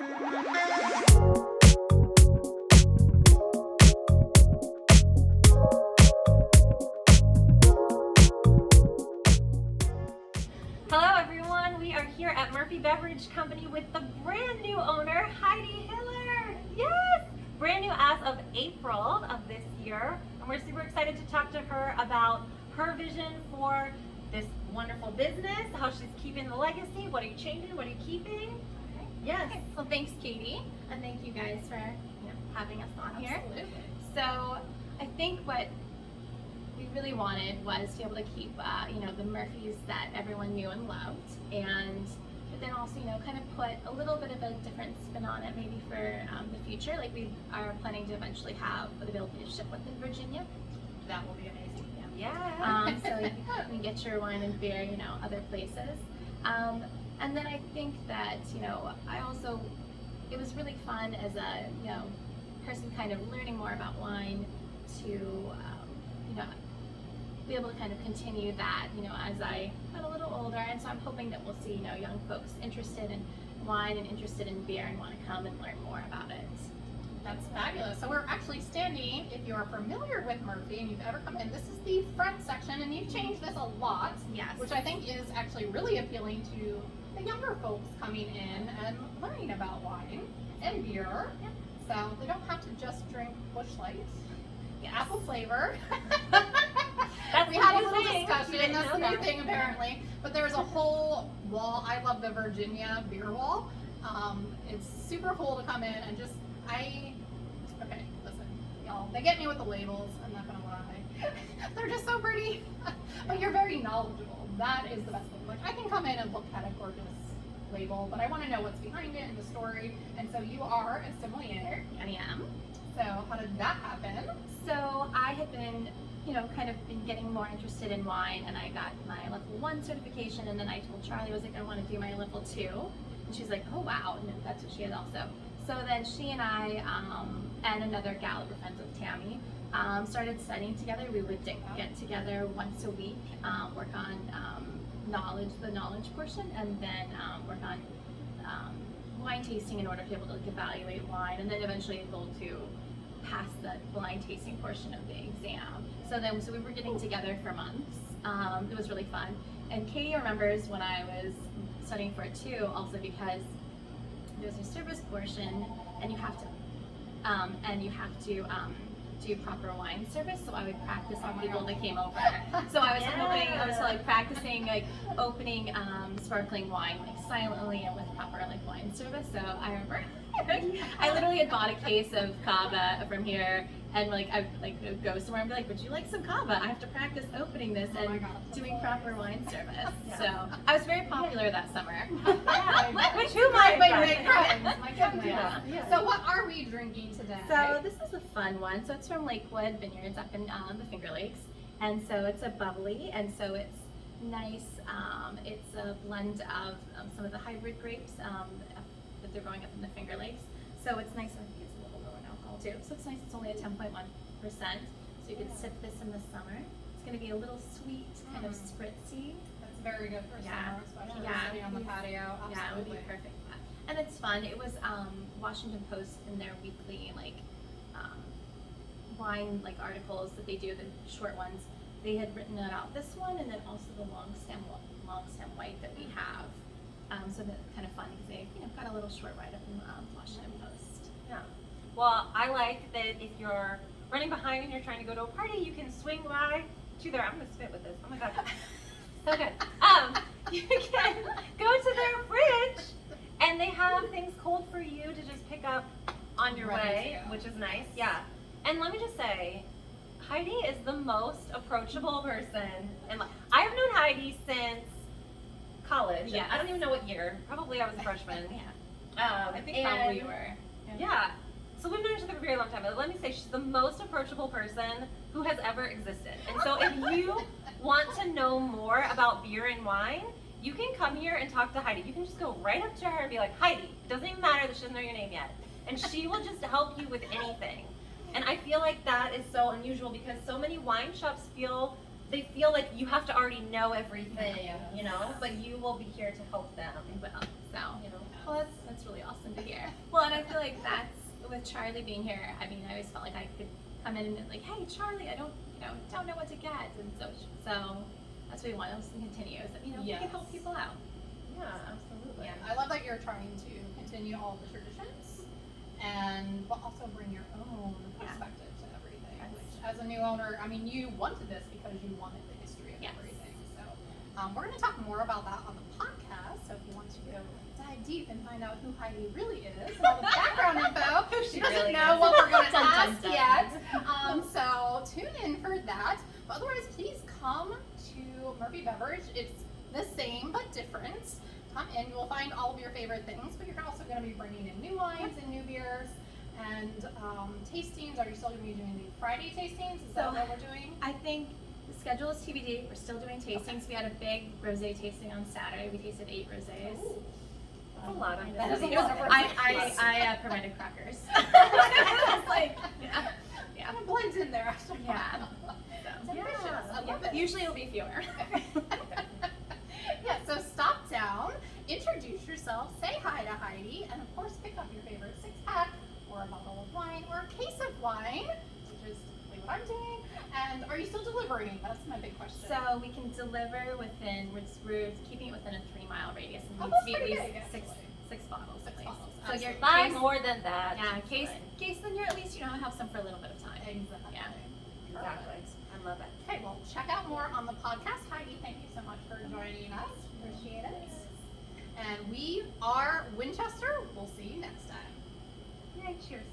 Hello everyone, we are here at Murphy Beverage Company with the brand new owner, Heidi Hiller. Yes! Brand new as of April of this year. And we're super excited to talk to her about her vision for this wonderful business, how she's keeping the legacy, what are you changing, what are you keeping? Okay. Yes. Okay. Well, thanks, Katie, and thank you guys for having us on here. Absolutely. So, I think what we really wanted was to be able to keep, the Murphys that everyone knew and loved, but then also, kind of put a little bit of a different spin on it, maybe for the future. Like we are planning to eventually have the ability to ship within Virginia. That will be amazing. Yeah. So you can get your wine and beer, other places. And then I think that, it was really fun as a, person kind of learning more about wine to, be able to kind of continue that, as I got a little older. And so I'm hoping that we'll see, young folks interested in wine and interested in beer and want to come and learn more about it. That's fabulous. So we're actually standing, if you're familiar with Murphy and you've ever come in, this is the front section, and you've changed this a lot. Yes. Which I think is actually really appealing to the younger folks coming in and learning about wine and beer. Yeah. So they don't have to just drink Busch Light. Yes. Apple flavor. That's We had a the little thing. discussion, You didn't that's the know new that. thing apparently. But there's a whole wall. I love the Virginia beer wall. It's super cool to come in and just, okay, listen, y'all, they get me with the labels, I'm not gonna lie. They're just so pretty, but you're very knowledgeable. That is the best thing. Like, I can come in and look at a gorgeous label, but I wanna know what's behind it and the story. And so you are a sommelier. I am. So how did that happen? So I had been, kind of been getting more interested in wine, and I got my level 1 certification, and then I told Charlie, I was like, I want to do my level 2. And she's like, oh wow, and that's what she had also. So then she and I, and another gal that we're friends with, Tammy, started studying together. We would get together once a week, work on the knowledge portion, and then work on wine tasting in order to be able to evaluate wine, and then eventually able to pass the blind tasting portion of the exam. So we were getting together for months. It was really fun. And Katie remembers when I was studying for it too, also because there's a service portion, and you have to do proper wine service. So I would practice on people that came over. So I was practicing opening sparkling wine silently and with proper wine service. So I remember I literally had bought a case of cava from here, and I would go somewhere and be like, would you like some cava? I have to practice opening this and doing proper wine service. Yeah. So I was very popular that summer. Which who might make friends. My goodness. Yeah. So what are we drinking today? So this is a fun one. So it's from Lakewood Vineyards up in the Finger Lakes, and so it's a bubbly, and so it's nice. It's a blend of some of the hybrid grapes that they're growing up in the Finger Lakes. So it's nice. I think it's a little lower in alcohol too. So it's nice. It's only at 10.1%. So you can sip this in the summer. It's going to be a little sweet, kind of spritzy. That's very good for summer, especially sitting on the patio. Absolutely. Yeah, it would be perfect for that. And it's fun. It was Washington Post in their weekly wine articles that they do, the short ones. They had written about this one, and then also the long stem white that we have. So that's kind of fun because they got a little short write-up in Washington Post. Yeah. Well, I like that if you're running behind and you're trying to go to a party, you can swing by to their, I'm going to spit with this. Oh my God. So good. You can go to their fridge, and they have things cold for you to just pick up on your way, which is nice. Yeah. And let me just say, Heidi is the most approachable person. And I have known Heidi since college. Yes. I don't even know what year. Probably I was a freshman. Yeah. I think probably you were. Yeah. So we've known each other for a very long time. But let me say, she's the most approachable person who has ever existed. And so if you want to know more about beer and wine, you can come here and talk to Heidi. You can just go right up to her and be like, Heidi, it doesn't even matter that she doesn't know your name yet. And she will just help you with anything. And I feel like that is so unusual because so many wine shops feel like you have to already know everything, but you will be here to help them. Well, so, You know. well, that's really awesome to hear. Well, and I feel like that's with Charlie being here. I mean, I always felt like I could come in and like, hey, Charlie, I don't know what to get, and so that's what we want us to continue. Is that we can help people out. Yeah, absolutely. Yeah, I love that you're trying to continue all the traditions, but also bring your own perspective to everything. Yes. Which, as a new owner, I mean, you wanted this because you wanted the history of everything. So we're going to talk more about that on the podcast. So if you want to go dive deep and find out who Heidi really is and all the background info, she doesn't really know is. what we're going to Dun, dun, ask dun. yet. So tune in for that. But otherwise, please come to Murphy Beverage. It's the same but different. Come in, you will find all of your favorite things, but you're also going to be bringing in new wines and new beers and tastings. Are you still going to be doing the Friday tastings? Is that what we're doing? I think the schedule is TBD. We're still doing tastings. We had a big rosé tasting on Saturday. We tasted 8 rosés. Ooh. That's a lot of That is a it. lot of rosés. I provided crackers. It's like, yeah. Kind of blends in there. Yeah. Delicious. I love it. Usually it'll be fewer. Yeah, so stop down, introduce yourself, say hi to Heidi, and of course pick up your favorite 6-pack or a bottle of wine or a case of wine, which is typically what I'm doing. And are you still delivering? That's my big question. So we can deliver within, we're keeping it within a 3-mile radius. It Oh, needs to that's be at pretty least big, six bottles. Six at least. bottles, So your Buy case, more than that. yeah, case, Right. then you're at least, have some for a little bit of time. Exactly. Yeah. Exactly. I love it. Okay, well, check out more on the podcast. Heidi, thank you so much for joining us. Appreciate it. And we are Winchester. We'll see you next time. Yay, cheers.